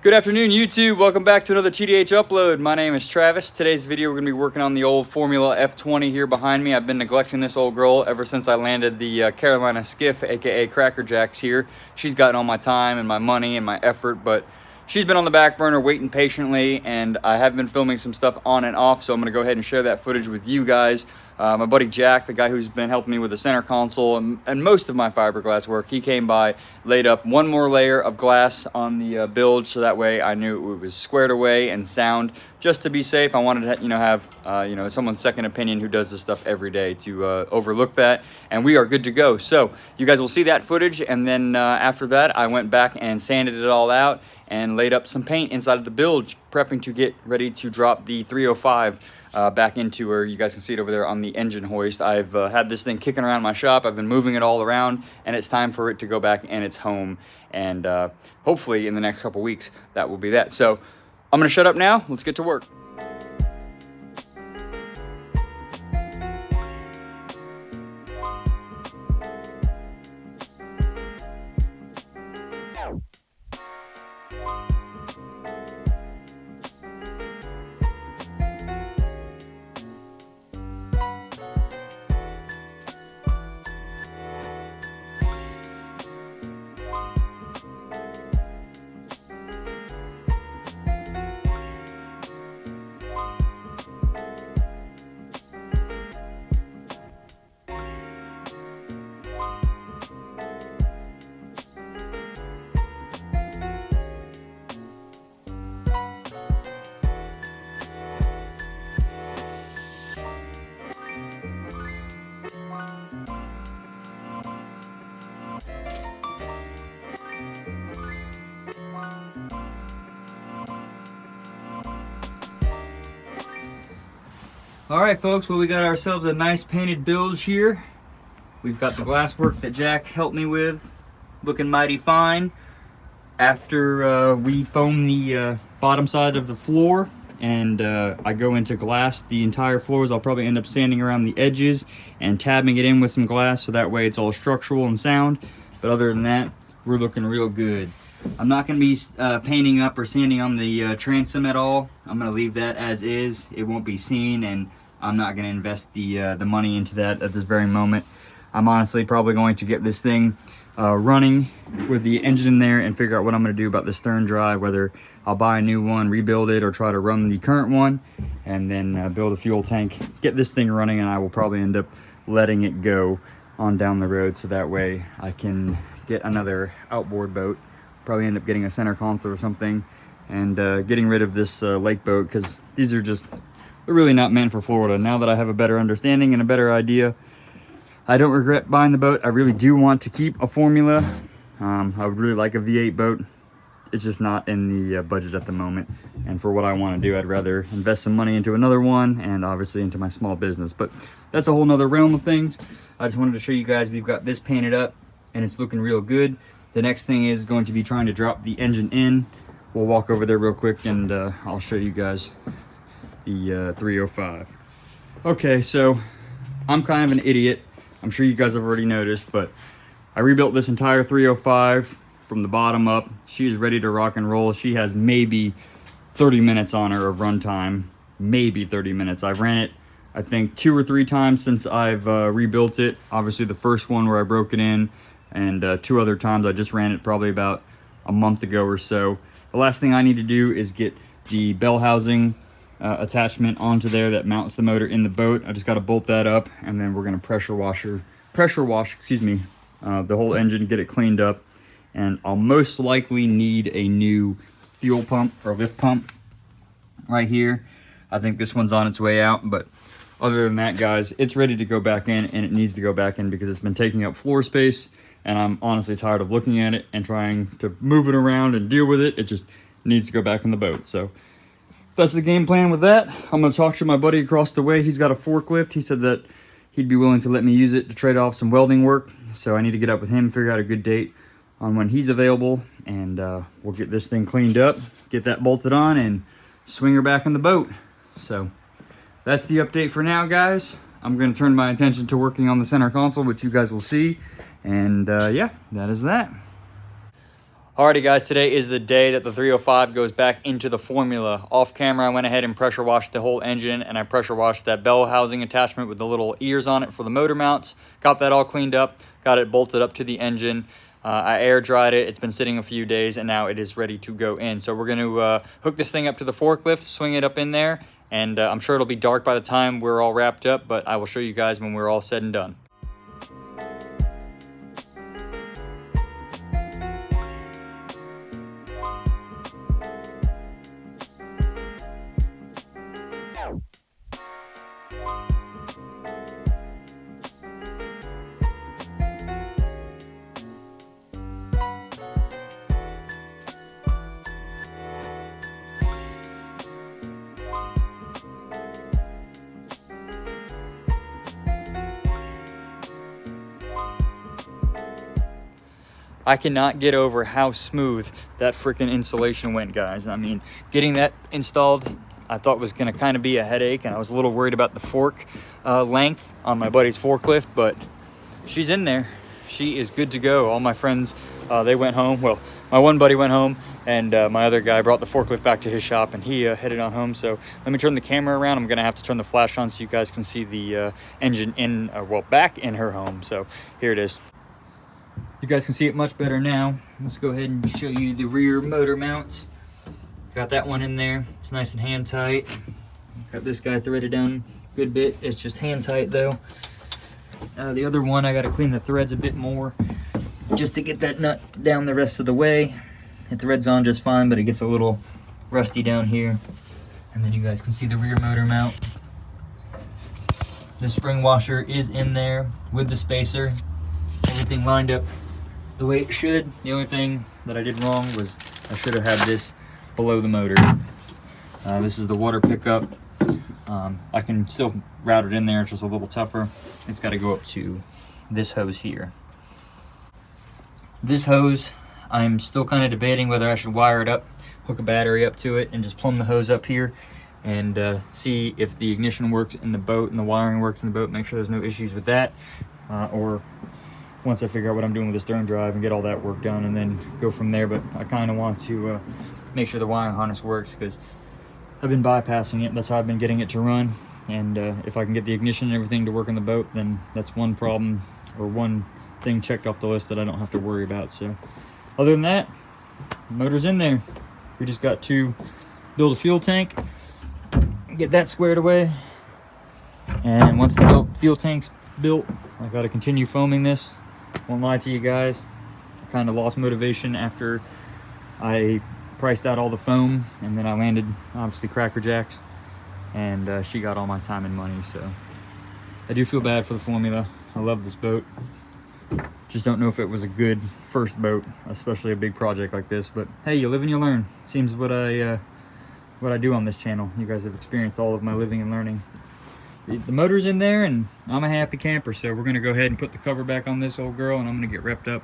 Good afternoon, YouTube. Welcome back to another TDH upload. My name is Travis. Today's video, we're going to be working on the old Formula F20 here behind me. I've been neglecting this old girl ever since I landed the Carolina skiff, aka Cracker Jacks here. She's gotten all my time and my money and my effort, but she's been on the back burner waiting patiently, and I have been filming some stuff on and off, so I'm going to go ahead and share that footage with you guys. My buddy Jack, the guy who's been helping me with the center console and most of my fiberglass work, he came by, laid up one more layer of glass on the Bilge, so that way I knew it was squared away and sound. Just to be safe, I wanted to have someone's second opinion who does this stuff every day to overlook that, and we are good to go. So you guys will see that footage, and then after that I went back and sanded it all out and laid up some paint inside of the Bilge, prepping to get ready to drop the 305 back into where you guys can see it over there on the engine hoist. I've had this thing kicking around my shop. I've been moving it all around, and it's time for it to go back in its home. And hopefully in the next couple weeks, that will be that. So I'm gonna shut up now. Let's get to work. All right, folks, well, we got ourselves a nice painted Bilge here. We've got the glass work that Jack helped me with, looking mighty fine. After we foam the bottom side of the floor and I go into glass the entire floors, I'll probably end up sanding around the edges and tabbing it in with some glass so that way it's all structural and sound. But other than that, we're looking real good. I'm not going to be painting up or sanding on the transom at all. I'm going to leave that as is. It won't be seen, and I'm not going to invest the money into that at this very moment. I'm honestly probably going to get this thing running with the engine in there and figure out what I'm going to do about the stern drive, whether I'll buy a new one, rebuild it, or try to run the current one, and then build a fuel tank, get this thing running, and I will probably end up letting it go on down the road so that way I can get another outboard boat. Probably end up getting a center console or something, and getting rid of this lake boat, because these are just, they're really not meant for Florida. Now that I have a better understanding and a better idea, I don't regret buying the boat. I really do want to keep a Formula. I would really like a V8 boat. It's just not in the budget at the moment, and for what I want to do, I'd rather invest some money into another one and obviously into my small business. But that's a whole nother realm of things. I just wanted to show you guys we've got this painted up and it's looking real good. The next thing is going to be trying to drop the engine in. We'll walk over there real quick and I'll show you guys the 305. Okay, so I'm kind of an idiot. I'm sure you guys have already noticed, but I rebuilt this entire 305 from the bottom up. She is ready to rock and roll. She has maybe 30 minutes on her of runtime, maybe 30 minutes. I've ran it, I think, 2 or 3 times since I've rebuilt it. Obviously the first one where I broke it in, and 2 other times. I just ran it probably about a month ago or so. The last thing I need to do is get the bell housing attachment onto there that mounts the motor in the boat. I just got to bolt that up, and then we're going to pressure wash the whole engine, get it cleaned up, and I'll most likely need a new fuel pump or lift pump right here. I think this one's on its way out, but other than that, guys, it's ready to go back in, and it needs to go back in because it's been taking up floor space, and I'm honestly tired of looking at it and trying to move it around and deal with it. It just needs to go back in the boat. So that's the game plan with that. I'm going to talk to my buddy across the way. He's got a forklift. He said that he'd be willing to let me use it to trade off some welding work. So I need to get up with him, figure out a good date on when he's available, and we'll get this thing cleaned up, get that bolted on, and swing her back in the boat. So that's the update for now, guys. I'm going to turn my attention to working on the center console, which you guys will see. And yeah, that is that. Alrighty guys, today is the day that the 305 goes back into the formula. Off camera, I went ahead and pressure washed the whole engine, and I pressure washed that bell housing attachment with the little ears on it for the motor mounts. Got that all cleaned up, got it bolted up to the engine. I air dried it. It's been sitting a few days, and now it is ready to go in. So we're going to hook this thing up to the forklift, swing it up in there, and I'm sure it'll be dark by the time we're all wrapped up, but I will show you guys when we're all said and done. I cannot get over how smooth that freaking installation went, guys. I mean, getting that installed, I thought was gonna kind of be a headache, and I was a little worried about the fork length on my buddy's forklift, but she's in there. She is good to go. All my friends, they went home. Well, my one buddy went home, and my other guy brought the forklift back to his shop, and he headed on home. So let me turn the camera around. I'm gonna have to turn the flash on so you guys can see the engine in, well, back in her home. So here it is. You guys can see it much better now. Let's go ahead and show you the rear motor mounts. Got that one in there. It's nice and hand tight. Got this guy threaded down a good bit. It's just hand tight though. The other one, I got to clean the threads a bit more just to get that nut down the rest of the way. It threads on just fine, but it gets a little rusty down here. And then you guys can see the rear motor mount. The spring washer is in there with the spacer. Everything lined up the way it should. The only thing that I did wrong was I should have had this below the motor. This is the water pickup. I can still route it in there, it's just a little tougher. It's got to go up to this hose here. This hose, I'm still kind of debating whether I should wire it up, hook a battery up to it, and just plumb the hose up here and see if the ignition works in the boat and the wiring works in the boat, make sure there's no issues with that. Or once I figure out what I'm doing with the stern drive and get all that work done, and then go from there. But I kind of want to make sure the wiring harness works, because I've been bypassing it. That's how I've been getting it to run. And if I can get the ignition and everything to work in the boat, then that's one problem or one thing checked off the list that I don't have to worry about. So other than that, the motor's in there. We just got to build a fuel tank, get that squared away, and once the fuel tank's built, I got to continue foaming this. Won't lie to you guys, I kind of lost motivation after I priced out all the foam, and then I landed obviously Cracker Jacks, and she got all my time and money. So I do feel bad for the formula. I love this boat, just don't know if it was a good first boat, especially a big project like this. But hey, you live and you learn. Seems what I do on this channel. You guys have experienced all of my living and learning. The motor's in there, and I'm a happy camper. So we're gonna go ahead and put the cover back on this old girl, and I'm gonna get wrapped up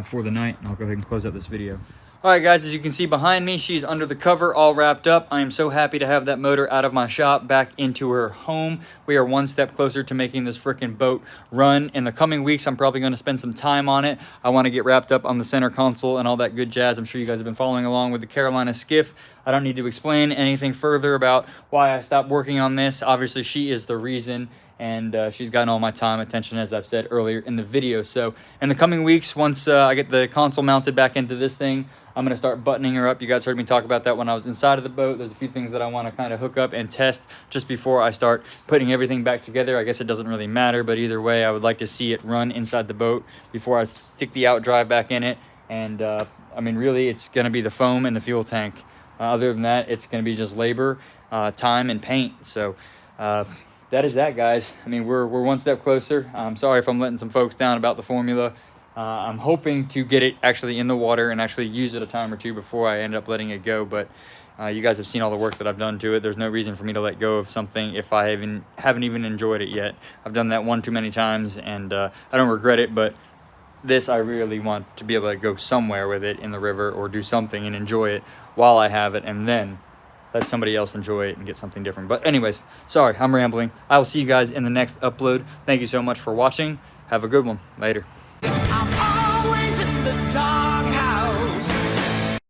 for the night, and I'll go ahead and close out this video. All right, guys, as you can see behind me, she's under the cover, all wrapped up. I am so happy to have that motor out of my shop back into her home. We are one step closer to making this freaking boat run. In the coming weeks, I'm probably gonna spend some time on it. I wanna get wrapped up on the center console and all that good jazz. I'm sure you guys have been following along with the Carolina skiff. I don't need to explain anything further about why I stopped working on this. Obviously, she is the reason, and she's gotten all my time, attention, as I've said earlier in the video. So in the coming weeks, once I get the console mounted back into this thing, I'm gonna start buttoning her up. You guys heard me talk about that when I was inside of the boat. There's a few things that I wanna kind of hook up and test just before I start putting everything back together. I guess it doesn't really matter, but either way, I would like to see it run inside the boat before I stick the out drive back in it. And I mean, really, it's gonna be the foam and the fuel tank. Other than that, it's gonna be just labor, time, and paint. So that is that, guys. I mean, we're one step closer. I'm sorry if I'm letting some folks down about the formula. I'm hoping to get it actually in the water and actually use it a time or two before I end up letting it go. But you guys have seen all the work that I've done to it. There's no reason for me to let go of something if I haven't even enjoyed it yet. I've done that one too many times, and I don't regret it. But this, I really want to be able to go somewhere with it in the river or do something and enjoy it while I have it, and then let somebody else enjoy it and get something different. But anyways, sorry, I'm rambling. I will see you guys in the next upload. Thank you so much for watching. Have a good one. Later.